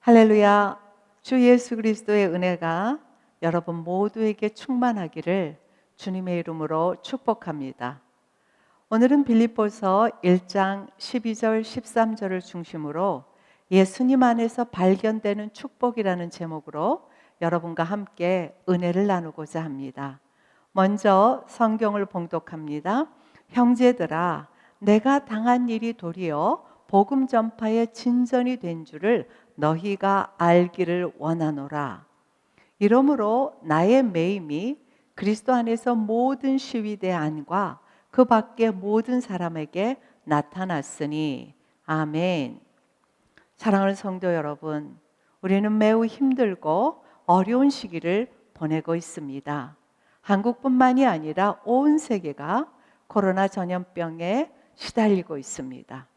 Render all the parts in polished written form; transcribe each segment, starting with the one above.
할렐루야. 주 예수 그리스도의 은혜가 여러분 모두에게 충만하기를 주님의 이름으로 축복합니다. 오늘은 빌립보서 1장 12절 13절을 중심으로 예수님 안에서 발견되는 축복이라는 제목으로 여러분과 함께 은혜를 나누고자 합니다. 먼저 성경을 봉독합니다. 형제들아, 내가 당한 일이 도리어 복음 전파의 진전이 된 줄을 너희가 알기를 원하노라. 이러므로 나의 매임이 그리스도 안에서 모든 시위대 안과 그 밖의 모든 사람에게 나타났으니 아멘. 사랑하는 성도 여러분, 우리는 매우 힘들고 어려운 시기를 보내고 있습니다. 한국뿐만이 아니라 온 세계가 코로나 전염병에 시달리고 있습니다.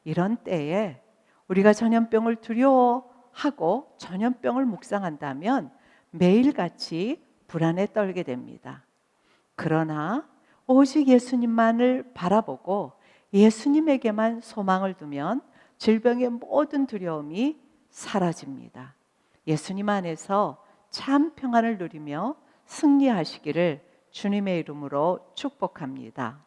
이런 때에 우리가 전염병을 두려워하고 전염병을 묵상한다면 매일같이 불안에 떨게 됩니다. 그러나 오직 예수님만을 바라보고 예수님에게만 소망을 두면 질병의 모든 두려움이 사라집니다. 예수님 안에서 참 평안을 누리며 승리하시기를 주님의 이름으로 축복합니다.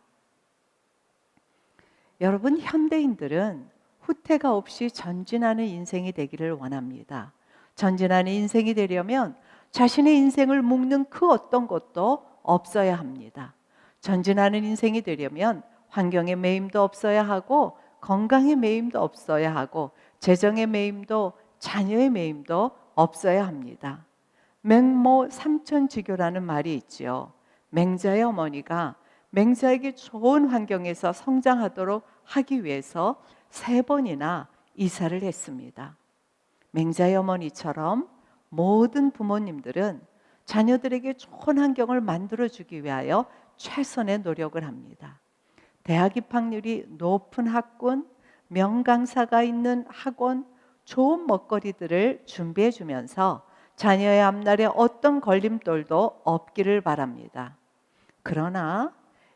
여러분, 현대인들은 후퇴가 없이 전진하는 인생이 되기를 원합니다. 전진하는 인생이 되려면 자신의 인생을 묶는 그 어떤 것도 없어야 합니다. 전진하는 인생이 되려면 환경의 매임도 없어야 하고 건강의 매임도 없어야 하고 재정의 매임도 자녀의 매임도 없어야 합니다. 맹모 삼천지교라는 말이 있지요. 맹자의 어머니가 맹자에게 좋은 환경에서 성장하도록 하기 위해서 3번이나 이사를 했습니다. 맹자의 어머니처럼 모든 부모님들은 자녀들에게 좋은 환경을 만들어주기 위하여 최선의 노력을 합니다. 대학 입학률이 높은 학군, 명강사가 있는 학원, 좋은 먹거리들을 준비해 주면서 자녀의 앞날에 어떤 걸림돌도 없기를 바랍니다. 그러나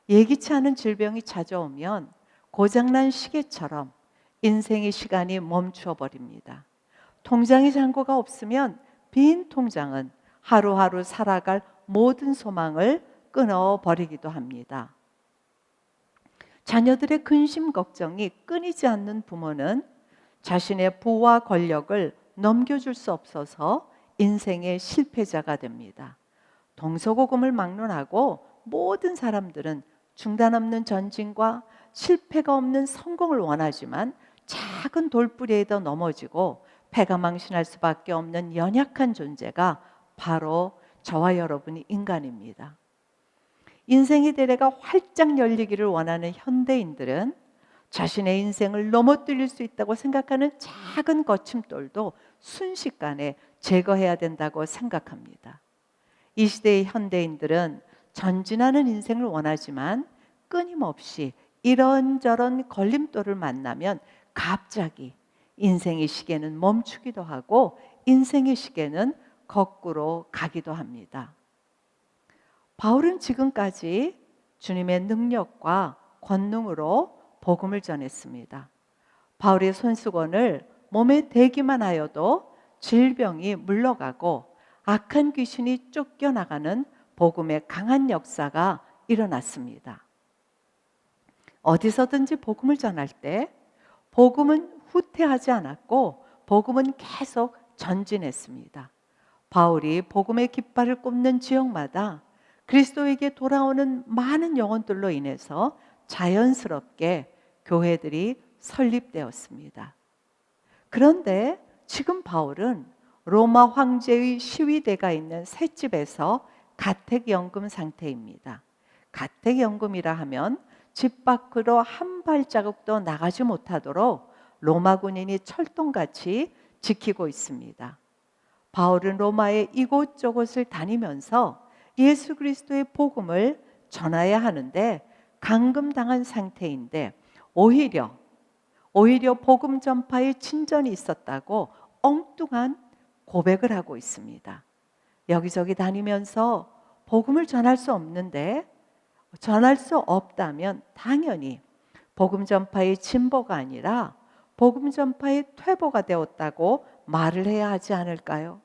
예기치 않은 질병이 찾아오면 고장난 시계처럼 인생의 시간이 멈추어 버립니다. 통장에 잔고가 없으면 빈 통장은 하루하루 살아갈 모든 소망을 끊어버리기도 합니다. 자녀들의 근심 걱정이 끊이지 않는 부모는 자신의 부와 권력을 넘겨줄 수 없어서 인생의 실패자가 됩니다. 동서고금을 막론하고 모든 사람들은 중단 없는 전진과 실패가 없는 성공을 원하지만 작은 돌부리에도 넘어지고 패가망신할 수밖에 없는 연약한 존재가 바로 저와 여러분이 인간입니다. 인생의 대례가 활짝 열리기를 원하는 현대인들은 자신의 인생을 넘어뜨릴 수 있다고 생각하는 작은 거침돌도 순식간에 제거해야 된다고 생각합니다. 이 시대의 현대인들은 전진하는 인생을 원하지만 끊임없이 이런저런 걸림돌을 만나면 갑자기 인생의 시계는 멈추기도 하고 인생의 시계는 거꾸로 가기도 합니다. 바울은 지금까지 주님의 능력과 권능으로 복음을 전했습니다. 바울의 손수건을 몸에 대기만 하여도 질병이 물러가고 악한 귀신이 쫓겨나가는 복음의 강한 역사가 일어났습니다. 어디서든지 복음을 전할 때 복음은 후퇴하지 않았고 복음은 계속 전진했습니다. 바울이 복음의 깃발을 꼽는 지역마다 그리스도에게 돌아오는 많은 영혼들로 인해서 자연스럽게 교회들이 설립되었습니다. 그런데 지금 바울은 로마 황제의 시위대가 있는 셋집에서 가택연금 상태입니다. 가택연금이라 하면 집 밖으로 한 발자국도 나가지 못하도록 로마 군인이 철동같이 지키고 있습니다. 바울은 로마의 이곳저곳을 다니면서 예수 그리스도의 복음을 전해야 하는데 감금당한 상태인데 오히려 복음 전파에 진전이 있었다고 엉뚱한 고백을 하고 있습니다. 여기저기 다니면서 복음을 전할 수 없는데 전할 수 없다면 당연히 복음 전파의 진보가 아니라 복음 전파의 퇴보가 되었다고 말을 해야 하지 않을까요?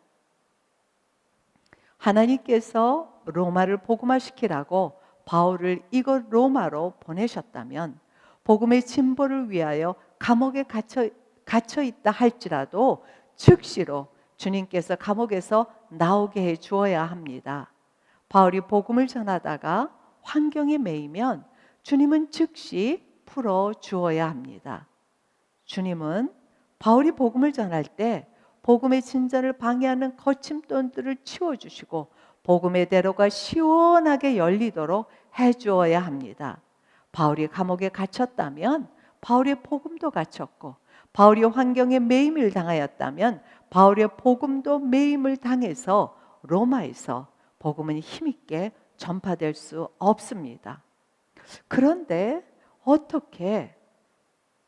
하나님께서 로마를 복음화시키라고 바울을 이곳 로마로 보내셨다면 복음의 진보를 위하여 감옥에 갇혀 있다 할지라도 즉시로 주님께서 감옥에서 나오게 해 주어야 합니다. 바울이 복음을 전하다가 환경에 매이면 주님은 즉시 풀어 주어야 합니다. 주님은 바울이 복음을 전할 때 복음의 진전을 방해하는 거침돈들을 치워주시고 복음의 대로가 시원하게 열리도록 해주어야 합니다. 바울이 감옥에 갇혔다면 바울의 복음도 갇혔고, 바울이 환경에 매임을 당하였다면 바울의 복음도 매임을 당해서 로마에서 복음은 힘있게 전파될 수 없습니다. 그런데 어떻게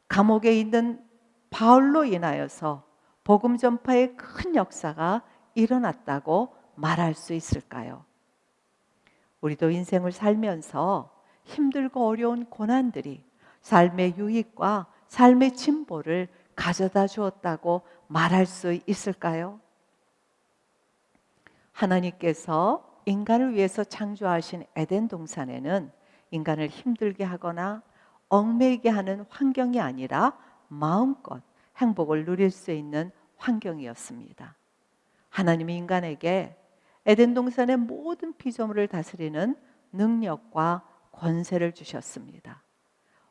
감옥에 있는 바울로 인하여서 복음 전파의 큰 역사가 일어났다고 말할 수 있을까요? 우리도 인생을 살면서 힘들고 어려운 고난들이 삶의 유익과 삶의 진보를 가져다 주었다고 말할 수 있을까요? 하나님께서 인간을 위해서 창조하신 에덴 동산에는 인간을 힘들게 하거나 얽매이게 하는 환경이 아니라 마음껏 행복을 누릴 수 있는 환경이었습니다. 하나님이 인간에게 에덴 동산의 모든 피조물을 다스리는 능력과 권세를 주셨습니다.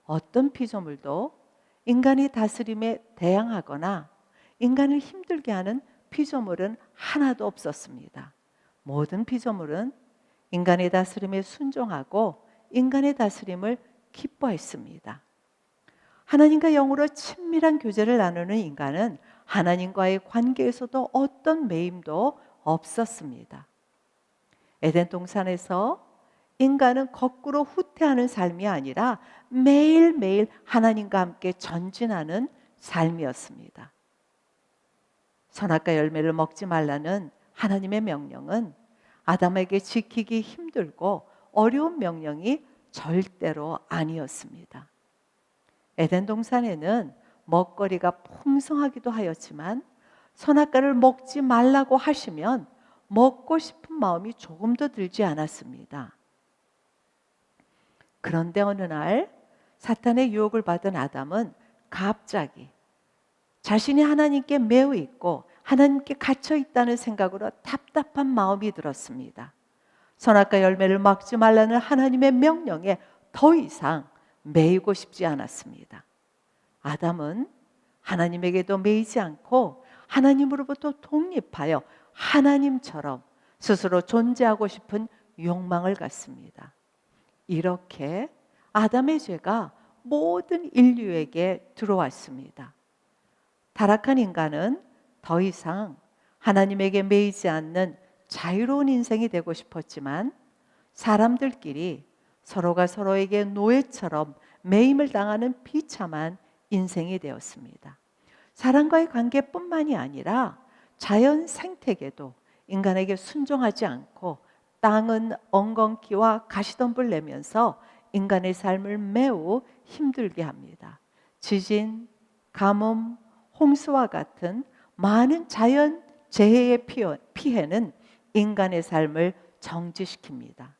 어떤 피조물도 인간이 다스림에 대항하거나 인간을 힘들게 하는 피조물은 하나도 없었습니다. 모든 피조물은 인간의 다스림에 순종하고 인간의 다스림을 기뻐했습니다. 하나님과 영으로 친밀한 교제를 나누는 인간은 하나님과의 관계에서도 어떤 매임도 없었습니다. 에덴 동산에서 인간은 거꾸로 후퇴하는 삶이 아니라 매일매일 하나님과 함께 전진하는 삶이었습니다. 선악과 열매를 먹지 말라는 하나님의 명령은 아담에게 지키기 힘들고 어려운 명령이 절대로 아니었습니다. 에덴 동산에는 먹거리가 풍성하기도 하였지만 선악과를 먹지 말라고 하시면 먹고 싶은 마음이 조금도 들지 않았습니다. 그런데 어느 날 사탄의 유혹을 받은 아담은 갑자기 자신이 하나님께 매우 있고 하나님께 갇혀 있다는 생각으로 답답한 마음이 들었습니다. 선악과 열매를 먹지 말라는 하나님의 명령에 더 이상 매이고 싶지 않았습니다. 아담은 하나님에게도 매이지 않고 하나님으로부터 독립하여 하나님처럼 스스로 존재하고 싶은 욕망을 갖습니다. 이렇게 아담의 죄가 모든 인류에게 들어왔습니다. 타락한 인간은 더 이상 하나님에게 매이지 않는 자유로운 인생이 되고 싶었지만 사람들끼리 서로가 서로에게 노예처럼 매임을 당하는 비참한 인생이 되었습니다. 사람과의 관계뿐만이 아니라 자연 생태계도 인간에게 순종하지 않고 땅은 엉겅퀴와 가시덤불 내면서 인간의 삶을 매우 힘들게 합니다. 지진, 가뭄, 홍수와 같은 많은 자연 재해의 피해는 인간의 삶을 정지시킵니다.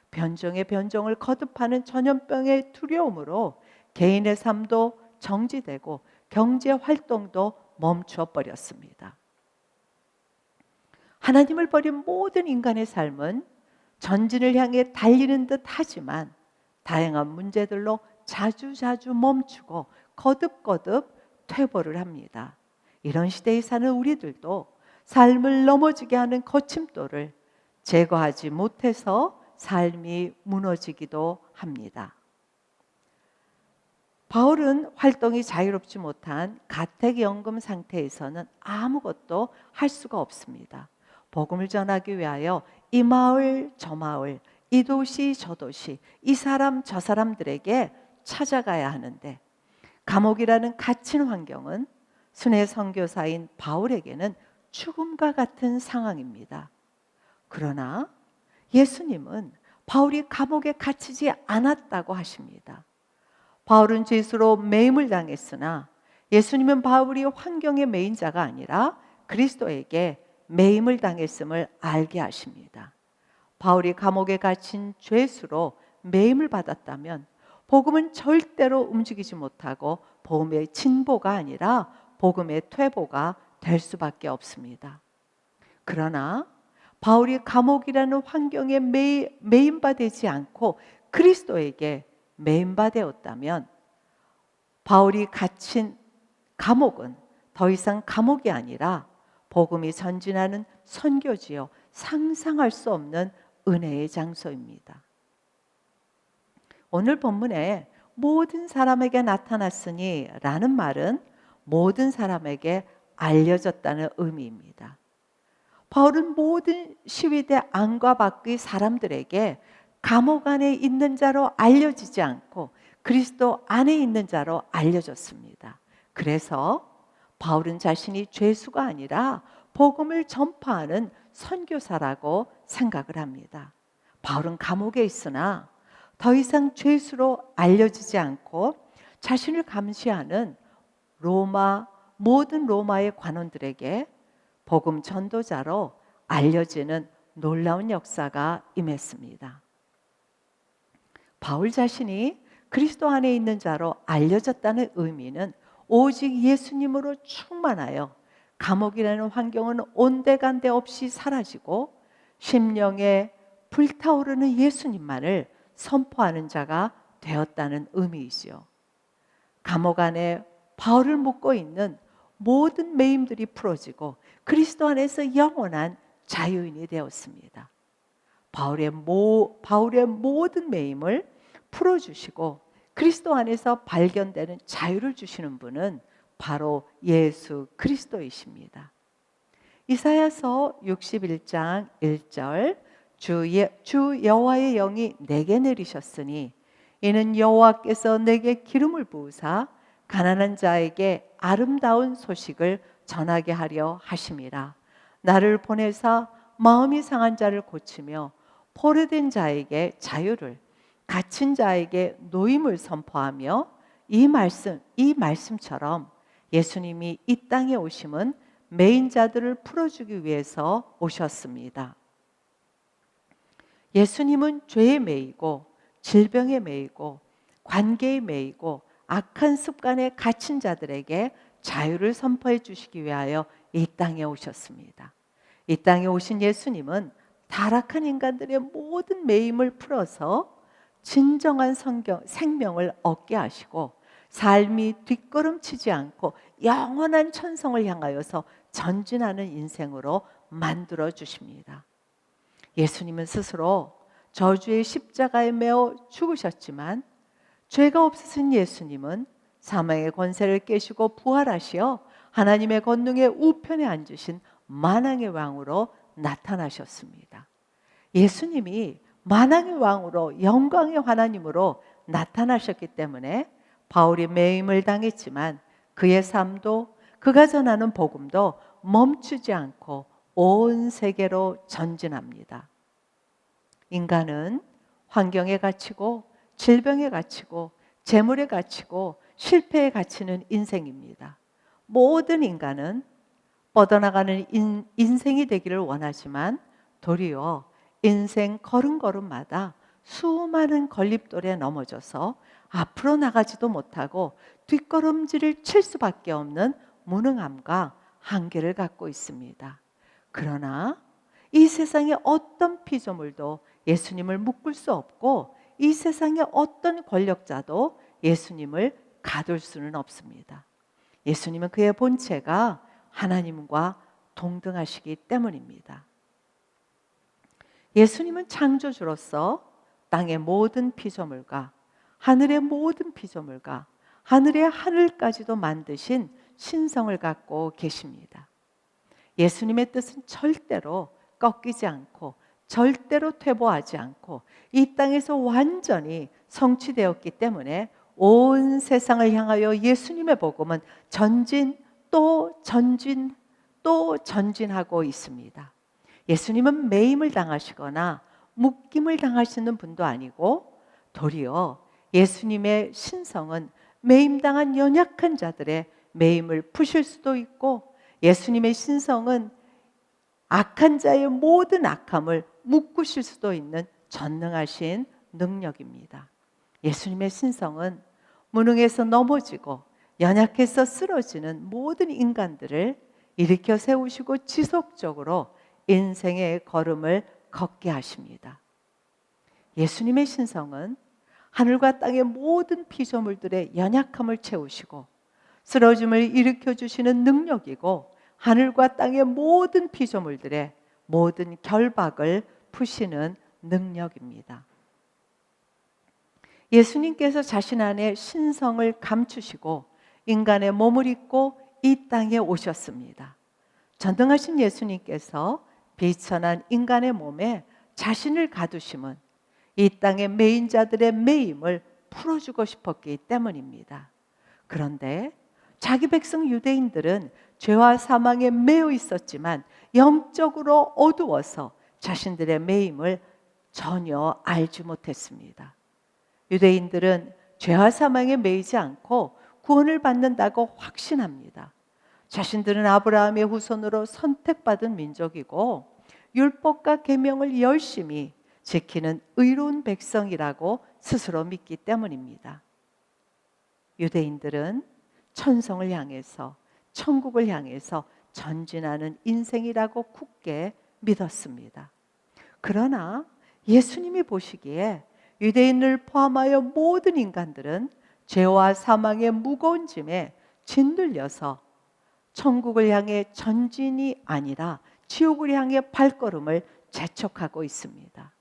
변종의 변종을 거듭하는 전염병의 두려움으로 개인의 삶도 정지되고 경제 활동도 멈춰 버렸습니다. 하나님을 버린 모든 인간의 삶은 전진을 향해 달리는 듯 하지만 다양한 문제들로 자주자주 멈추고 거듭거듭 퇴보를 합니다. 이런 시대에 사는 우리들도 삶을 넘어지게 하는 거침돌을 제거하지 못해서 삶이 무너지기도 합니다. 바울은 활동이 자유롭지 못한 가택연금 상태에서는 아무것도 할 수가 없습니다. 복음을 전하기 위하여 이 마을 저 마을, 이 도시 저 도시, 이 사람 저 사람들에게 찾아가야 하는데 감옥이라는 갇힌 환경은 순회 선교사인 바울에게는 죽음과 같은 상황입니다. 그러나 예수님은 바울이 감옥에 갇히지 않았다고 하십니다. 바울은 죄수로 매임을 당했으나 예수님은 바울이 환경에 매인 자가 아니라 그리스도에게 매임을 당했음을 알게 하십니다. 바울이 감옥에 갇힌 죄수로 매임을 받았다면 복음은 절대로 움직이지 못하고 복음의 진보가 아니라 복음의 퇴보가 될 수밖에 없습니다. 그러나 바울이 감옥이라는 환경에 매임받지 않고 그리스도에게 매임받았다면 바울이 갇힌 감옥은 더 이상 감옥이 아니라 복음이 전진하는 선교지요, 상상할 수 없는 은혜의 장소입니다. 오늘 본문에 모든 사람에게 나타났으니 라는 말은 모든 사람에게 알려졌다는 의미입니다. 바울은 모든 시위대 안과 밖의 사람들에게 감옥 안에 있는 자로 알려지지 않고 그리스도 안에 있는 자로 알려졌습니다. 그래서 바울은 자신이 죄수가 아니라 복음을 전파하는 선교사라고 생각을 합니다. 바울은 감옥에 있으나 더 이상 죄수로 알려지지 않고 자신을 감시하는 모든 로마의 관원들에게 복음 전도자로 알려지는 놀라운 역사가 임했습니다. 바울 자신이 그리스도 안에 있는 자로 알려졌다는 의미는 오직 예수님으로 충만하여 감옥이라는 환경은 온데간데 없이 사라지고 심령에 불타오르는 예수님만을 선포하는 자가 되었다는 의미이지요. 감옥 안에 바울을 묶고 있는 모든 매임들이 풀어지고 그리스도 안에서 영원한 자유인이 되었습니다. 바울의 모든 매임을 풀어주시고 그리스도 안에서 발견되는 자유를 주시는 분은 바로 예수 그리스도이십니다. 이사야서 61장 1절 주 여호와의 영이 내게 내리셨으니 이는 여호와께서 내게 기름을 부으사 가난한 자에게 아름다운 소식을 전하게 하려 하심이라. 나를 보내사 마음이 상한 자를 고치며 포로된 자에게 자유를, 갇힌 자에게 노임을 선포하며 이 말씀처럼 예수님이 이 땅에 오심은 매인 자들을 풀어주기 위해서 오셨습니다. 예수님은 죄에 매이고 질병에 매이고 관계에 매이고 악한 습관에 갇힌 자들에게 자유를 선포해 주시기 위하여 이 땅에 오셨습니다. 이 땅에 오신 예수님은 타락한 인간들의 모든 매임을 풀어서 진정한 생명을 얻게 하시고 삶이 뒷걸음치지 않고 영원한 천성을 향하여서 전진하는 인생으로 만들어 주십니다. 예수님은 스스로 저주의 십자가에 매어 죽으셨지만 죄가 없으신 예수님은 사망의 권세를 깨시고 부활하시어 하나님의 권능의 우편에 앉으신 만왕의 왕으로 나타나셨습니다. 예수님이 만왕의 왕으로 영광의 하나님으로 나타나셨기 때문에 바울이 매임을 당했지만 그의 삶도 그가 전하는 복음도 멈추지 않고 온 세계로 전진합니다. 인간은 환경에 갇히고 질병에 갇히고 재물에 갇히고 실패에 갇히는 인생입니다. 모든 인간은 뻗어나가는 인생이 되기를 원하지만 도리어 인생 걸음걸음마다 수많은 걸림돌에 넘어져서 앞으로 나가지도 못하고 뒷걸음질을 칠 수밖에 없는 무능함과 한계를 갖고 있습니다. 그러나 이 세상의 어떤 피조물도 예수님을 묶을 수 없고 이 세상의 어떤 권력자도 예수님을 가둘 수는 없습니다. 예수님은 그의 본체가 하나님과 동등하시기 때문입니다. 예수님은 창조주로서 땅의 모든 피조물과 하늘의 모든 피조물과 하늘의 하늘까지도 만드신 신성을 갖고 계십니다. 예수님의 뜻은 절대로 꺾이지 않고 절대로 퇴보하지 않고 이 땅에서 완전히 성취되었기 때문에 온 세상을 향하여 예수님의 복음은 전진 또 전진 또 전진하고 있습니다. 예수님은 매임을 당하시거나 묶임을 당하시는 분도 아니고 도리어 예수님의 신성은 매임당한 연약한 자들의 매임을 푸실 수도 있고, 예수님의 신성은 악한 자의 모든 악함을 묶으실 수도 있는 전능하신 능력입니다. 예수님의 신성은 무능해서 넘어지고 연약해서 쓰러지는 모든 인간들을 일으켜 세우시고 지속적으로 인생의 걸음을 걷게 하십니다. 예수님의 신성은 하늘과 땅의 모든 피조물들의 연약함을 채우시고 쓰러짐을 일으켜 주시는 능력이고, 하늘과 땅의 모든 피조물들의 모든 결박을 푸시는 능력입니다. 예수님께서 자신 안에 신성을 감추시고 인간의 몸을 입고 이 땅에 오셨습니다. 전능하신 예수님께서 비천한 인간의 몸에 자신을 가두심은 이 땅의 매인자들의 매임을 풀어주고 싶었기 때문입니다. 그런데 자기 백성 유대인들은 죄와 사망에 매여 있었지만 영적으로 어두워서 자신들의 매임을 전혀 알지 못했습니다. 유대인들은 죄와 사망에 매이지 않고 구원을 받는다고 확신합니다. 자신들은 아브라함의 후손으로 선택받은 민족이고 율법과 계명을 열심히 지키는 의로운 백성이라고 스스로 믿기 때문입니다. 유대인들은 천성을 향해서, 천국을 향해서 전진하는 인생이라고 굳게 믿었습니다. 그러나 예수님이 보시기에 유대인을 포함하여 모든 인간들은 죄와 사망의 무거운 짐에 짓눌려서 천국을 향해 전진이 아니라 지옥을 향해 발걸음을 재촉하고 있습니다.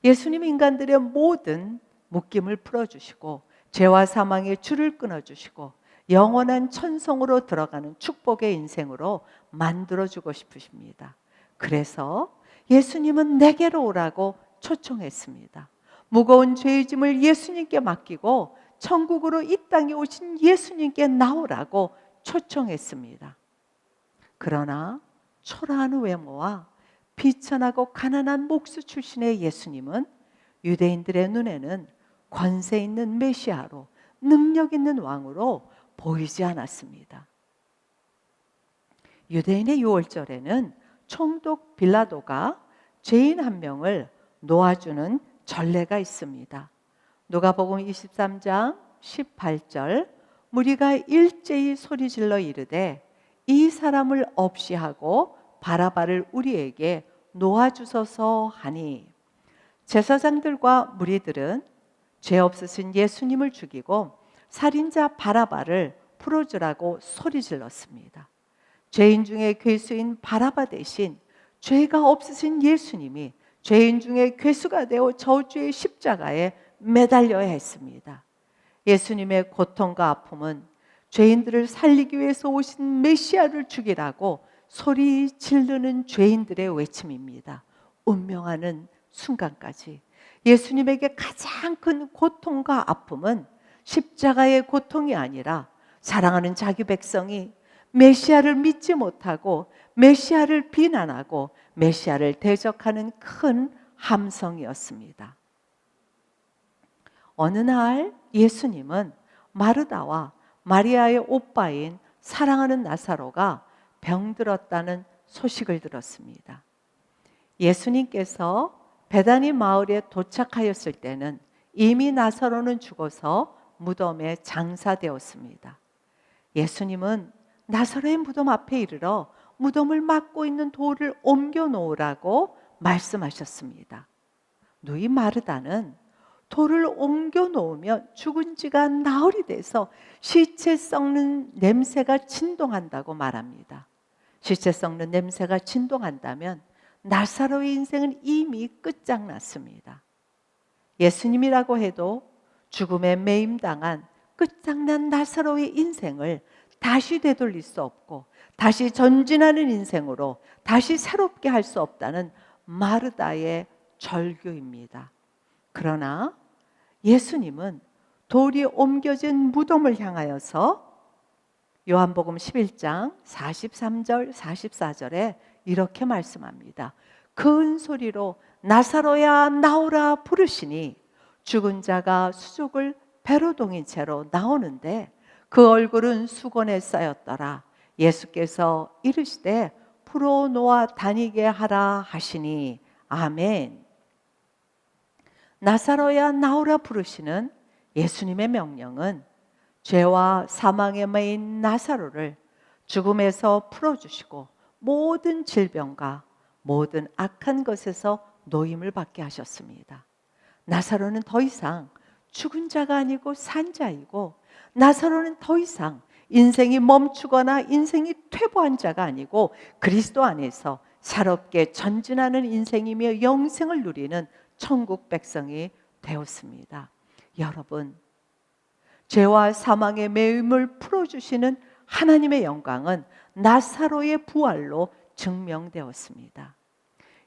예수님 인간들의 모든 묶임을 풀어주시고 죄와 사망의 줄을 끊어주시고 영원한 천성으로 들어가는 축복의 인생으로 만들어주고 싶으십니다. 그래서 예수님은 내게로 오라고 초청했습니다. 무거운 죄의 짐을 예수님께 맡기고 천국으로 이 땅에 오신 예수님께 나오라고 초청했습니다. 그러나 초라한 외모와 비천하고 가난한 목수 출신의 예수님은 유대인들의 눈에는 권세 있는 메시아로, 능력 있는 왕으로 보이지 않았습니다. 유대인의 유월절에는 총독 빌라도가 죄인 한 명을 놓아주는 전례가 있습니다. 누가복음 23장 18절, 무리가 일제히 소리질러 이르되 이 사람을 없이 하고 바라바를 우리에게 놓아주소서 하니, 제사장들과 무리들은 죄 없으신 예수님을 죽이고 살인자 바라바를 풀어주라고 소리질렀습니다. 죄인 중에 괴수인 바라바 대신 죄가 없으신 예수님이 죄인 중에 괴수가 되어 저주의 십자가에 매달려야 했습니다. 예수님의 고통과 아픔은 죄인들을 살리기 위해서 오신 메시아를 죽이라고 소리 지르는 죄인들의 외침입니다. 운명하는 순간까지 예수님에게 가장 큰 고통과 아픔은 십자가의 고통이 아니라 사랑하는 자기 백성이 메시아를 믿지 못하고 메시아를 비난하고 메시아를 대적하는 큰 함성이었습니다. 어느 날 예수님은 마르다와 마리아의 오빠인 사랑하는 나사로가 병들었다는 소식을 들었습니다. 예수님께서 베다니 마을에 도착하였을 때는 이미 나사로는 죽어서 무덤에 장사되었습니다. 예수님은 나사로의 무덤 앞에 이르러 무덤을 막고 있는 돌을 옮겨 놓으라고 말씀하셨습니다. 누이 마르다는 돌을 옮겨 놓으면 죽은 지가 나흘이 돼서 시체 썩는 냄새가 진동한다고 말합니다. 시체 썩는 냄새가 진동한다면 나사로의 인생은 이미 끝장났습니다. 예수님이라고 해도 죽음에 매임당한 끝장난 나사로의 인생을 다시 되돌릴 수 없고 다시 전진하는 인생으로 다시 새롭게 할 수 없다는 마르다의 절규입니다. 그러나 예수님은 돌이 옮겨진 무덤을 향하여서 요한복음 11장 43절 44절에 이렇게 말씀합니다. 큰 소리로 나사로야 나오라 부르시니 죽은 자가 수족을 배로 동인 채로 나오는데 그 얼굴은 수건에 쌓였더라. 예수께서 이르시되 풀어놓아 다니게 하라 하시니 아멘. 나사로야 나오라 부르시는 예수님의 명령은 죄와 사망에 매인 나사로를 죽음에서 풀어주시고 모든 질병과 모든 악한 것에서 노임을 받게 하셨습니다. 나사로는 더 이상 죽은 자가 아니고 산 자이고, 나사로는 더 이상 인생이 멈추거나 인생이 퇴보한 자가 아니고 그리스도 안에서 새롭게 전진하는 인생이며 영생을 누리는 천국 백성이 되었습니다. 여러분, 죄와 사망의 매임을 풀어주시는 하나님의 영광은 나사로의 부활로 증명되었습니다.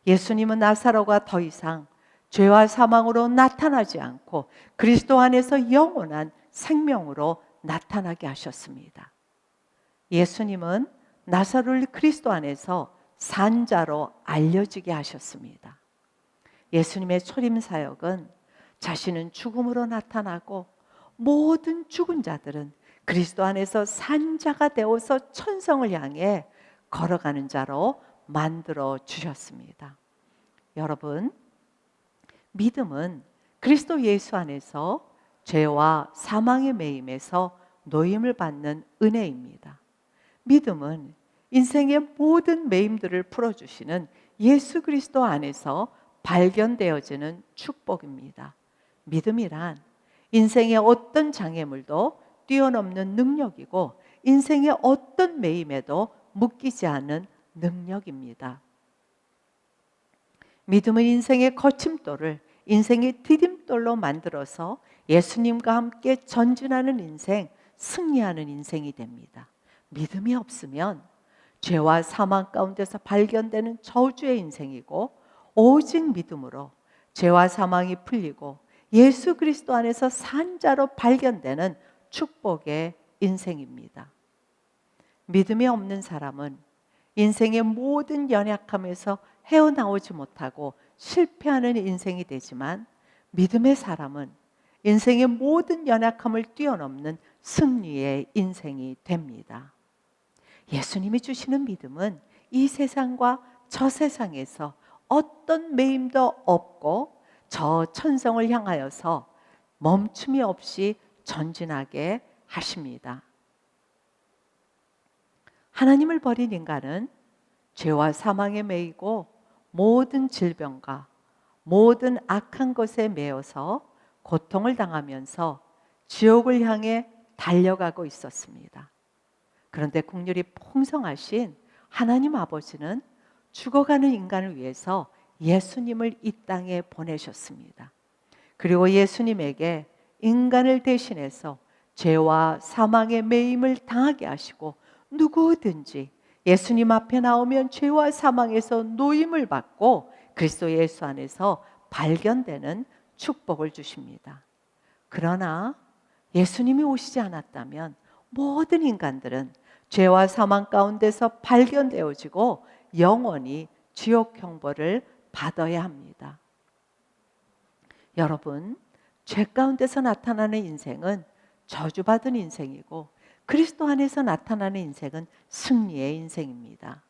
예수님은 나사로가 더 이상 죄와 사망으로 나타나지 않고 그리스도 안에서 영원한 생명으로 나타나게 하셨습니다. 예수님은 나사로를 그리스도 안에서 산자로 알려지게 하셨습니다. 예수님의 초림 사역은 자신은 죽음으로 나타나고 모든 죽은 자들은 그리스도 안에서 산자가 되어서 천성을 향해 걸어가는 자로 만들어 주셨습니다. 여러분, 믿음은 그리스도 예수 안에서 죄와 사망의 매임에서 노임을 받는 은혜입니다. 믿음은 인생의 모든 매임들을 풀어주시는 예수 그리스도 안에서 발견되어지는 축복입니다. 믿음이란 인생의 어떤 장애물도 뛰어넘는 능력이고 인생의 어떤 매임에도 묶이지 않은 능력입니다. 믿음은 인생의 거침돌을 인생의 디딤돌로 만들어서 예수님과 함께 전진하는 인생, 승리하는 인생이 됩니다. 믿음이 없으면 죄와 사망 가운데서 발견되는 저주의 인생이고, 오직 믿음으로 죄와 사망이 풀리고 예수 그리스도 안에서 산자로 발견되는 축복의 인생입니다. 믿음이 없는 사람은 인생의 모든 연약함에서 헤어나오지 못하고 실패하는 인생이 되지만, 믿음의 사람은 인생의 모든 연약함을 뛰어넘는 승리의 인생이 됩니다. 예수님이 주시는 믿음은 이 세상과 저 세상에서 어떤 매임도 없고 저 천성을 향하여서 멈춤이 없이 전진하게 하십니다. 하나님을 버린 인간은 죄와 사망에 매이고 모든 질병과 모든 악한 것에 매여서 고통을 당하면서 지옥을 향해 달려가고 있었습니다. 그런데 긍휼이 풍성하신 하나님 아버지는 죽어가는 인간을 위해서 예수님을 이 땅에 보내셨습니다. 그리고 예수님에게 인간을 대신해서 죄와 사망의 매임을 당하게 하시고, 누구든지 예수님 앞에 나오면 죄와 사망에서 노임을 받고 그리스도 예수 안에서 발견되는 축복을 주십니다. 그러나 예수님이 오시지 않았다면 모든 인간들은 죄와 사망 가운데서 발견되어지고 영원히 지옥 형벌을 받아야 합니다. 여러분, 죄 가운데서 나타나는 인생은 저주받은 인생이고 그리스도 안에서 나타나는 인생은 승리의 인생입니다.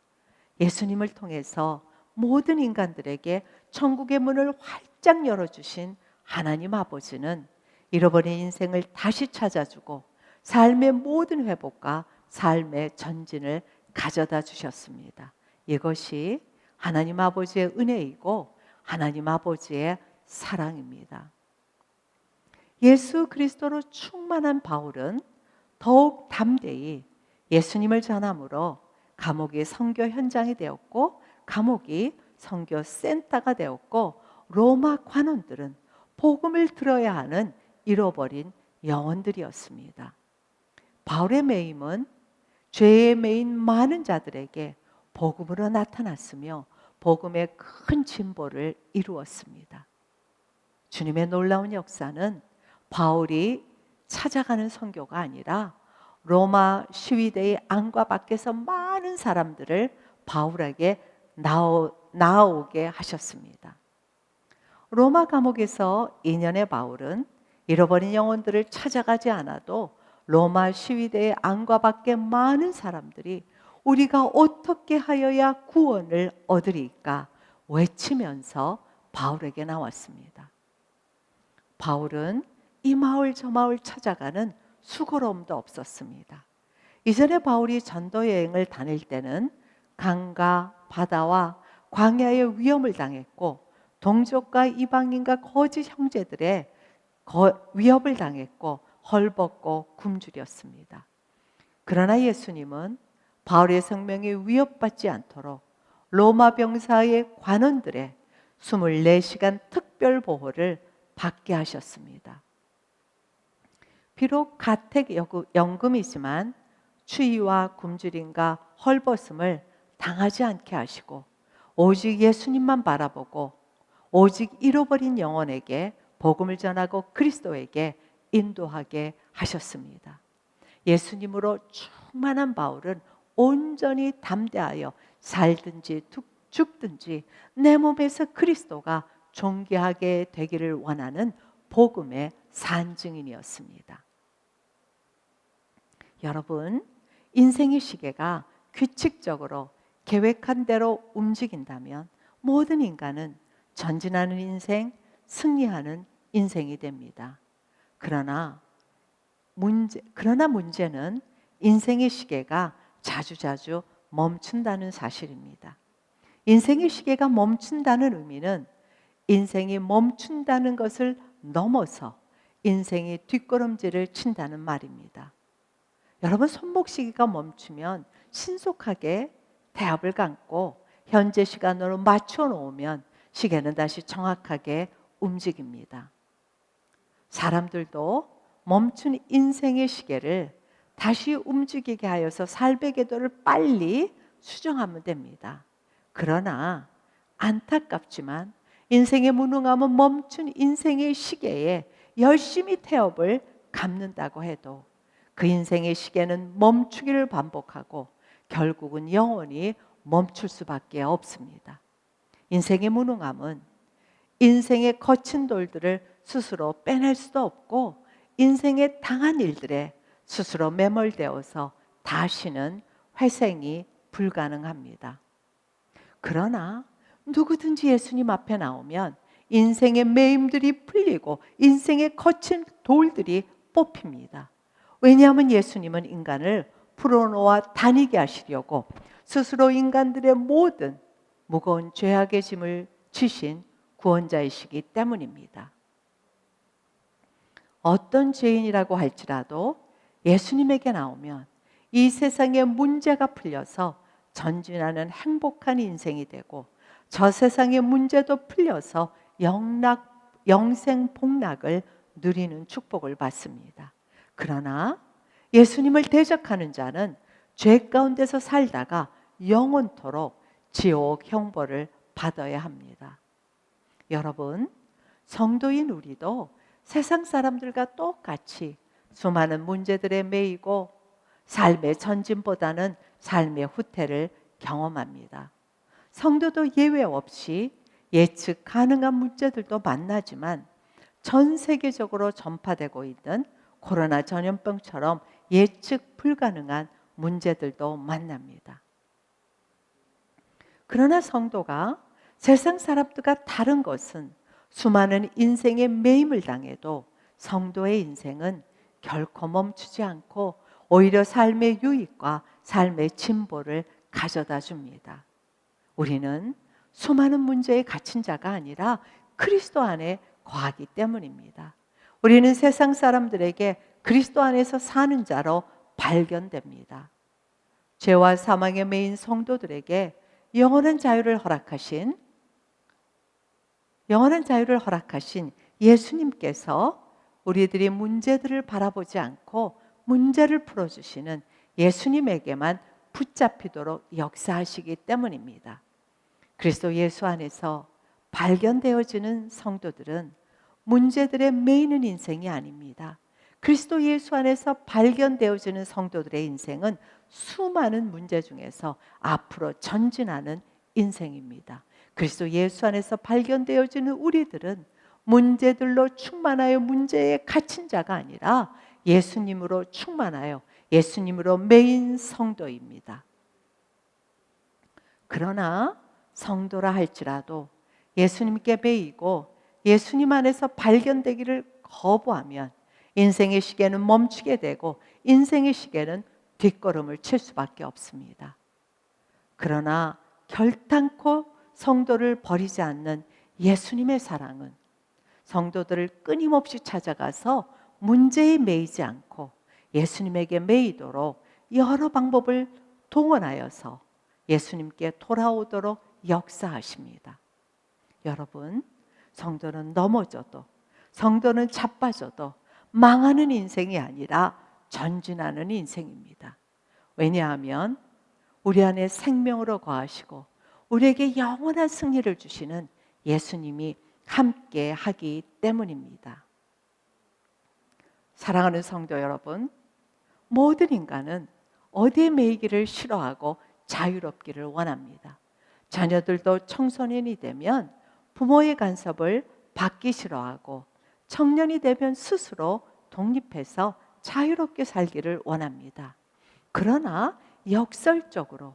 예수님을 통해서 모든 인간들에게 천국의 문을 활짝 열어주신 하나님 아버지는 잃어버린 인생을 다시 찾아주고 삶의 모든 회복과 삶의 전진을 가져다 주셨습니다. 이것이 하나님 아버지의 은혜이고 하나님 아버지의 사랑입니다. 예수 그리스도로 충만한 바울은 더욱 담대히 예수님을 전함으로 감옥이 선교 현장이 되었고, 감옥이 선교 센터가 되었고, 로마 관원들은 복음을 들어야 하는 잃어버린 영혼들이었습니다. 바울의 매임은 죄에 매인 많은 자들에게 복음으로 나타났으며 복음의 큰 진보를 이루었습니다. 주님의 놀라운 역사는 바울이 찾아가는 선교가 아니라 로마 시위대의 안과 밖에서 많은 사람들을 바울에게 나아오게 하셨습니다. 로마 감옥에서 2년의 바울은 잃어버린 영혼들을 찾아가지 않아도 로마 시위대의 안과 밖에 많은 사람들이 우리가 어떻게 하여야 구원을 얻으리까 외치면서 바울에게 나왔습니다. 바울은 이 마을 저 마을 찾아가는 수고로움도 없었습니다. 이전에 바울이 전도 여행을 다닐 때는 강과 바다와 광야의 위험을 당했고 동족과 이방인과 거짓 형제들의 위협을 당했고 헐벗고 굶주렸습니다. 그러나 예수님은 바울의 생명이 위협받지 않도록 로마 병사의 관원들의 24시간 특별 보호를 받게 하셨습니다. 비록 가택연금이지만 추위와 굶주림과 헐벗음을 당하지 않게 하시고 오직 예수님만 바라보고 오직 잃어버린 영혼에게 복음을 전하고 그리스도에게 인도하게 하셨습니다. 예수님으로 충만한 바울은 온전히 담대하여 살든지 죽든지 내 몸에서 그리스도가 존귀하게 되기를 원하는 복음의 산증인이었습니다. 여러분, 인생의 시계가 규칙적으로 계획한 대로 움직인다면 모든 인간은 전진하는 인생, 승리하는 인생이 됩니다. 그러나 문제는 인생의 시계가 자주자주 멈춘다는 사실입니다. 인생의 시계가 멈춘다는 의미는 인생이 멈춘다는 것을 넘어서 인생이 뒷걸음질을 친다는 말입니다. 여러분, 손목시계가 멈추면 신속하게 태압을 감고 현재 시간으로 맞춰 놓으면 시계는 다시 정확하게 움직입니다. 사람들도 멈춘 인생의 시계를 다시 움직이게 하여서 삶의 궤도를 빨리 수정하면 됩니다. 그러나 안타깝지만 인생의 무능함은 멈춘 인생의 시계에 열심히 태엽을 감는다고 해도 그 인생의 시계는 멈추기를 반복하고 결국은 영원히 멈출 수밖에 없습니다. 인생의 무능함은 인생의 거친 돌들을 스스로 빼낼 수도 없고 인생에 당한 일들에 스스로 매몰되어서 다시는 회생이 불가능합니다. 그러나 누구든지 예수님 앞에 나오면 인생의 매임들이 풀리고 인생의 거친 돌들이 뽑힙니다. 왜냐하면 예수님은 인간을 풀어놓아 다니게 하시려고 스스로 인간들의 모든 무거운 죄악의 짐을 지신 구원자이시기 때문입니다. 어떤 죄인이라고 할지라도 예수님에게 나오면 이 세상의 문제가 풀려서 전진하는 행복한 인생이 되고 저 세상의 문제도 풀려서 영생 복락을 누리는 축복을 받습니다. 그러나 예수님을 대적하는 자는 죄 가운데서 살다가 영원토록 지옥 형벌을 받아야 합니다. 여러분, 성도인 우리도 세상 사람들과 똑같이 수많은 문제들에 매이고 삶의 전진보다는 삶의 후퇴를 경험합니다. 성도도 예외 없이 예측 가능한 문제들도 만나지만 전 세계적으로 전파되고 있는 코로나 전염병처럼 예측 불가능한 문제들도 만납니다. 그러나 성도가 세상 사람들과 다른 것은 수많은 인생의 매임을 당해도 성도의 인생은 결코 멈추지 않고 오히려 삶의 유익과 삶의 진보를 가져다 줍니다. 우리는 수많은 문제에 갇힌 자가 아니라 그리스도 안에 거하기 때문입니다. 우리는 세상 사람들에게 그리스도 안에서 사는 자로 발견됩니다. 죄와 사망에 매인 성도들에게 영원한 자유를 허락하신 예수님께서 우리들이 문제들을 바라보지 않고 문제를 풀어주시는 예수님에게만 붙잡히도록 역사하시기 때문입니다. 그리스도 예수 안에서 발견되어지는 성도들은 문제들에 매이는 인생이 아닙니다. 그리스도 예수 안에서 발견되어지는 성도들의 인생은 수많은 문제 중에서 앞으로 전진하는 인생입니다. 그리스도 예수 안에서 발견되어지는 우리들은 문제들로 충만하여 문제에 갇힌 자가 아니라 예수님으로 충만하여 예수님으로 매인 성도입니다. 그러나 성도라 할지라도 예수님께 매이고 예수님 안에서 발견되기를 거부하면 인생의 시계는 멈추게 되고 인생의 시계는 뒷걸음을 칠 수밖에 없습니다. 그러나 결단코 성도를 버리지 않는 예수님의 사랑은 성도들을 끊임없이 찾아가서 문제에 매이지 않고 예수님에게 매이도록 여러 방법을 동원하여서 예수님께 돌아오도록 역사하십니다. 여러분, 성도는 넘어져도, 성도는 자빠져도 망하는 인생이 아니라 전진하는 인생입니다. 왜냐하면 우리 안에 생명으로 거하시고 우리에게 영원한 승리를 주시는 예수님이 함께 하기 때문입니다. 사랑하는 성도 여러분, 모든 인간은 어디에 매이기를 싫어하고 자유롭기를 원합니다. 자녀들도 청소년이 되면 부모의 간섭을 받기 싫어하고 청년이 되면 스스로 독립해서 자유롭게 살기를 원합니다. 그러나 역설적으로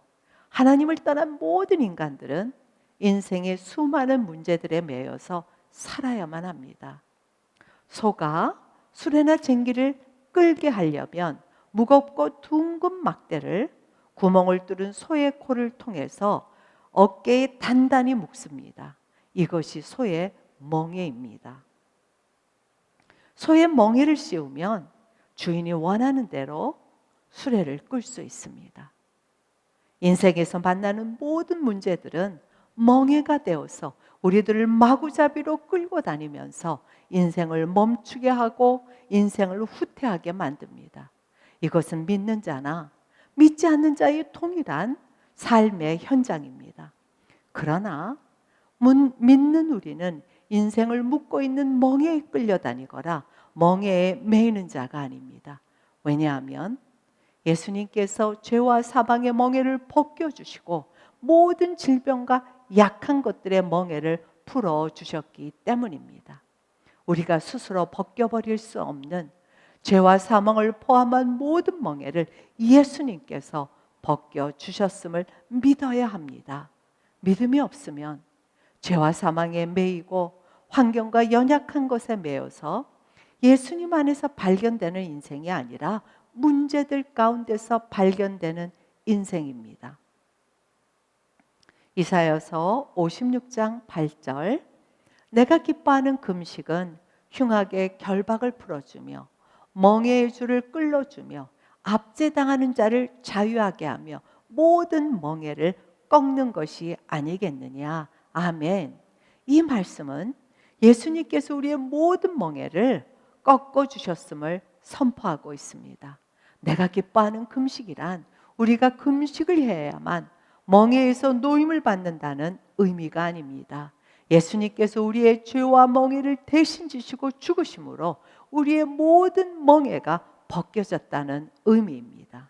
하나님을 떠난 모든 인간들은 인생의 수많은 문제들에 매여서 살아야만 합니다. 소가 수레나 쟁기를 끌게 하려면 무겁고 둥근 막대를 구멍을 뚫은 소의 코를 통해서 어깨에 단단히 묶습니다. 이것이 소의 멍에입니다. 소의 멍에를 씌우면 주인이 원하는 대로 수레를 끌 수 있습니다. 인생에서 만나는 모든 문제들은 멍에가 되어서 우리들을 마구잡이로 끌고 다니면서 인생을 멈추게 하고 인생을 후퇴하게 만듭니다. 이것은 믿는 자나 믿지 않는 자의 동일한 삶의 현장입니다. 그러나 믿는 우리는 인생을 묶고 있는 멍에에 끌려다니거나 멍에에 매이는 자가 아닙니다. 왜냐하면 예수님께서 죄와 사방의 멍에를 벗겨주시고 모든 질병과 약한 것들의 멍에를 풀어주셨기 때문입니다. 우리가 스스로 벗겨버릴 수 없는 죄와 사망을 포함한 모든 멍에를 예수님께서 벗겨주셨음을 믿어야 합니다. 믿음이 없으면 죄와 사망에 매이고 환경과 연약한 것에 매여서 예수님 안에서 발견되는 인생이 아니라 문제들 가운데서 발견되는 인생입니다. 이사야서 56장 8절 내가 기뻐하는 금식은 흉악의 결박을 풀어주며 멍에의 줄을 끌어주며 압제당하는 자를 자유하게 하며 모든 멍에를 꺾는 것이 아니겠느냐. 아멘. 이 말씀은 예수님께서 우리의 모든 멍에를 꺾어주셨음을 선포하고 있습니다. 내가 기뻐하는 금식이란 우리가 금식을 해야만 멍에에서 노임을 받는다는 의미가 아닙니다. 예수님께서 우리의 죄와 멍에를 대신 지시고 죽으심으로 우리의 모든 멍에가 벗겨졌다는 의미입니다.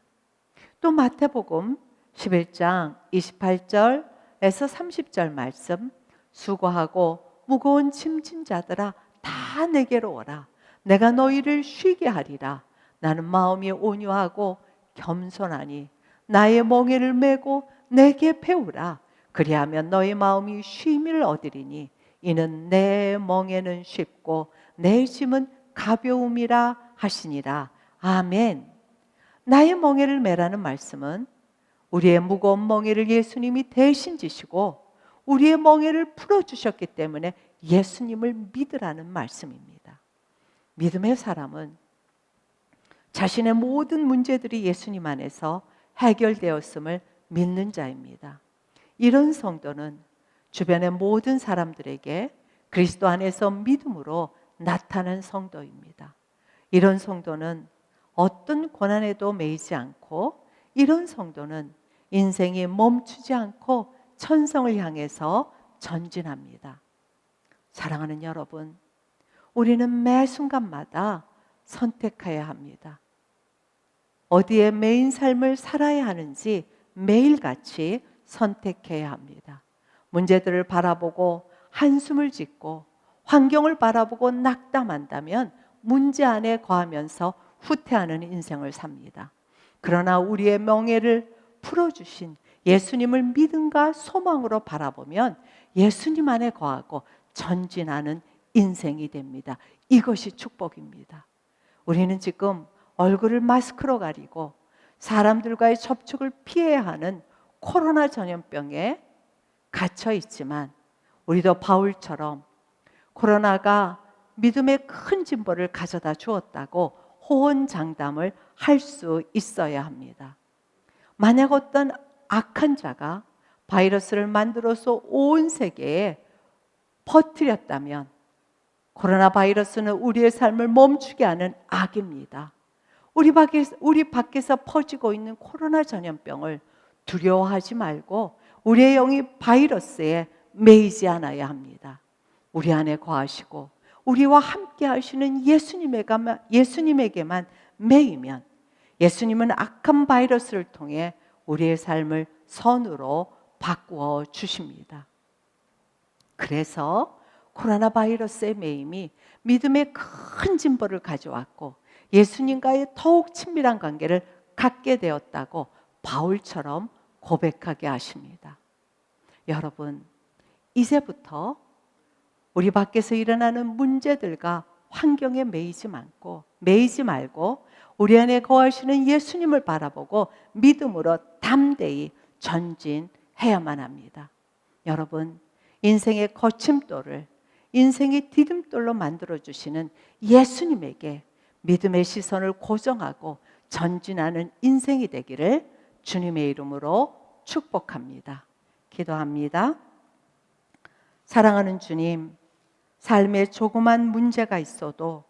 또 마태복음 11장 28절에서 30절 말씀 수고하고 무거운 짐진 자들아 다 내게로 오라 내가 너희를 쉬게 하리라 나는 마음이 온유하고 겸손하니 나의 멍에를 메고 내게 배우라 그리하면 너희 마음이 쉼을 얻으리니 이는 내 멍에는 쉽고 내 짐은 가벼움이라 하시니라. 아멘. 나의 멍에를 메라는 말씀은 우리의 무거운 멍에를 예수님이 대신 지시고 우리의 멍에를 풀어주셨기 때문에 예수님을 믿으라는 말씀입니다. 믿음의 사람은 자신의 모든 문제들이 예수님 안에서 해결되었음을 믿는 자입니다. 이런 성도는 주변의 모든 사람들에게 그리스도 안에서 믿음으로 나타난 성도입니다. 이런 성도는 어떤 고난에도 매이지 않고 이런 성도는 인생이 멈추지 않고 천성을 향해서 전진합니다. 사랑하는 여러분, 우리는 매 순간마다 선택해야 합니다. 어디에 매인 삶을 살아야 하는지 매일같이 선택해야 합니다. 문제들을 바라보고 한숨을 짓고 환경을 바라보고 낙담한다면 문제 안에 거하면서 후퇴하는 인생을 삽니다. 그러나 우리의 명예를 풀어주신 예수님을 믿음과 소망으로 바라보면 예수님 안에 거하고 전진하는 인생이 됩니다. 이것이 축복입니다. 우리는 지금 얼굴을 마스크로 가리고 사람들과의 접촉을 피해야 하는 코로나 전염병에 갇혀 있지만 우리도 바울처럼 코로나가 믿음의 큰 진보를 가져다 주었다고 호언장담을 할 수 있어야 합니다. 만약 어떤 악한 자가 바이러스를 만들어서 온 세계에 퍼뜨렸다면 코로나 바이러스는 우리의 삶을 멈추게 하는 악입니다. 우리 밖에서 퍼지고 있는 코로나 전염병을 두려워하지 말고 우리의 영이 바이러스에 매이지 않아야 합니다. 우리 안에 거하시고 우리와 함께 하시는 예수님에게만 매이면 예수님은 악한 바이러스를 통해 우리의 삶을 선으로 바꾸어 주십니다. 그래서 코로나 바이러스의 매임이 믿음의 큰 진보를 가져왔고 예수님과의 더욱 친밀한 관계를 갖게 되었다고 바울처럼 고백하게 하십니다. 여러분, 이제부터 우리 밖에서 일어나는 문제들과 환경에 매이지 말고 우리 안에 거하시는 예수님을 바라보고 믿음으로 담대히 전진해야만 합니다. 여러분, 인생의 거침돌을 인생의 디딤돌로 만들어주시는 예수님에게 믿음의 시선을 고정하고 전진하는 인생이 되기를 주님의 이름으로 축복합니다. 기도합니다. 사랑하는 주님, 삶에 조그만 문제가 있어도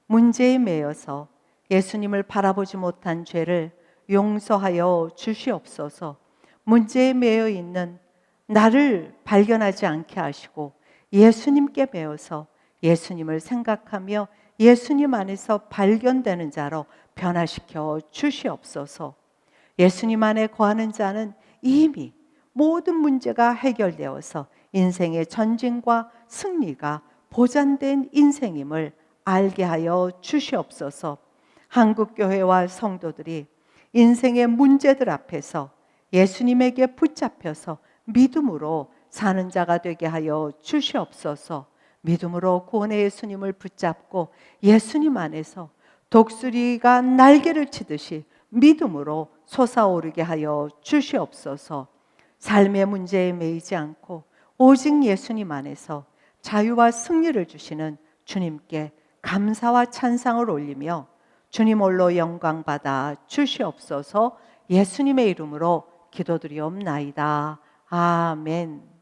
문제에 매여서 예수님을 바라보지 못한 죄를 용서하여 주시옵소서. 문제에 매여 있는 나를 발견하지 않게 하시고 예수님께 매여서 예수님을 생각하며 예수님 안에서 발견되는 자로 변화시켜 주시옵소서. 예수님 안에 거하는 자는 이미 모든 문제가 해결되어서 인생의 전진과 승리가 보장된 인생임을 알게 하여 주시옵소서. 한국교회와 성도들이 인생의 문제들 앞에서 예수님에게 붙잡혀서 믿음으로 사는 자가 되게 하여 주시옵소서. 믿음으로 구원의 예수님을 붙잡고 예수님 안에서 독수리가 날개를 치듯이 믿음으로 솟아오르게 하여 주시옵소서. 삶의 문제에 매이지 않고 오직 예수님 안에서 자유와 승리를 주시는 주님께 감사와 찬상을 올리며 주님 홀로 영광 받아 주시옵소서. 예수님의 이름으로 기도드리옵나이다. 아멘.